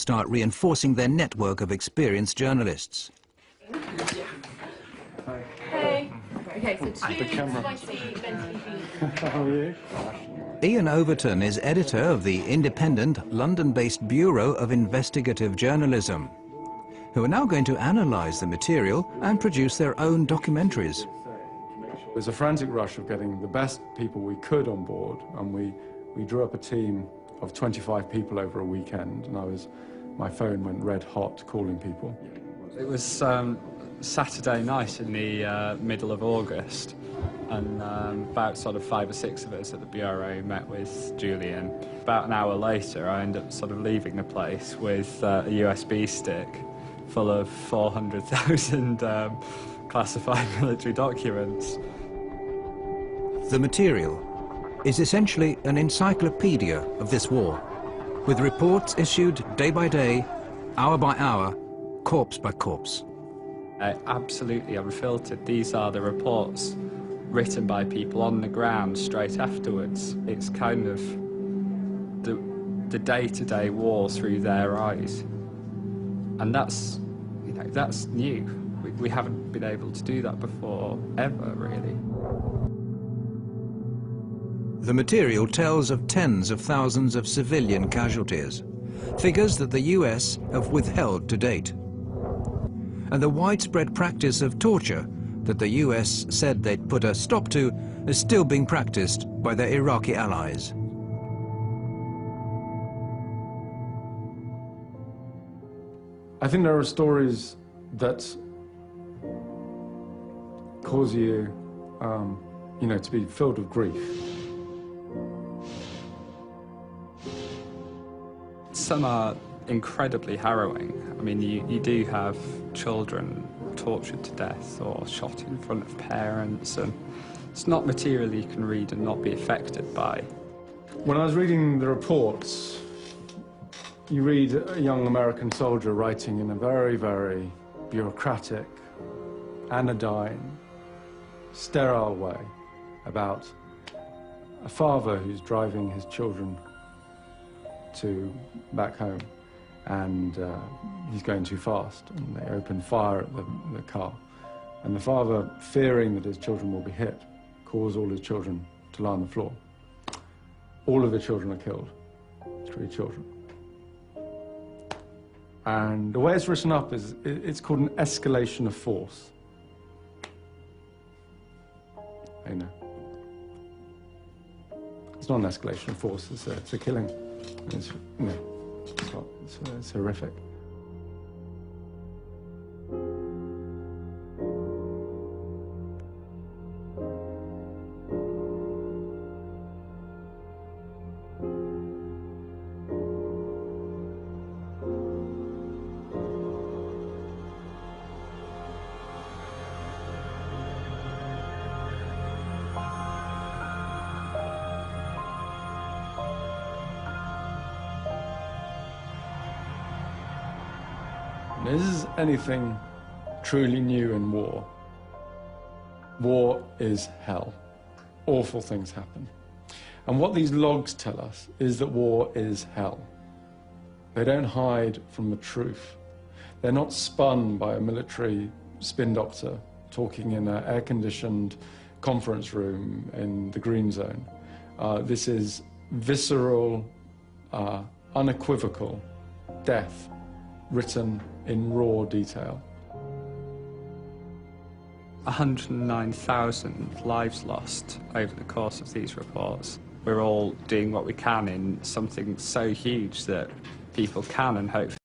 start reinforcing their network of experienced journalists. Hey. Okay, so How are you? Ian Overton is editor of the independent London-based Bureau of Investigative Journalism, who are now going to analyse the material and produce their own documentaries. It was a frantic rush of getting the best people we could on board, and we drew up a team of 25 people over a weekend, and my phone went red hot calling people. It was Saturday night in the middle of August, and about sort of 5 or 6 of us at the Bureau met with Julian. About an hour later, I ended up sort of leaving the place with a USB stick full of 400,000 classified military documents. The material is essentially an encyclopedia of this war, with reports issued day by day, hour by hour, corpse by corpse. Absolutely unfiltered. These are the reports written by people on the ground straight afterwards. It's kind of the day-to-day war through their eyes. And that's, you know, that's new. We haven't been able to do that before, ever, really. The material tells of tens of thousands of civilian casualties, figures that the US have withheld to date, and the widespread practice of torture that the US said they'd put a stop to is still being practiced by their Iraqi allies. I think there are stories that cause you, you know, to be filled with grief. Some are incredibly harrowing. I mean, you do have children tortured to death or shot in front of parents, and it's not material you can read and not be affected by. When I was reading the reports, you read a young American soldier writing in a very, very bureaucratic, anodyne, sterile way about a father who's driving his children back home, and he's going too fast, and they open fire at the car. And the father, fearing that his children will be hit, calls all his children to lie on the floor. All of the children are killed, 3 children. And the way it's written up is, it's called an escalation of force. I know. It's not an escalation of force, it's a killing. It's, no, it's not. It's horrific. This is anything truly new in war. War is hell. Awful things happen. And what these logs tell us is that war is hell. They don't hide from the truth. They're not spun by a military spin doctor talking in an air-conditioned conference room in the green zone. This is visceral, unequivocal death written in raw detail. 109,000 lives lost over the course of these reports. We're all doing what we can in something so huge that people can and hope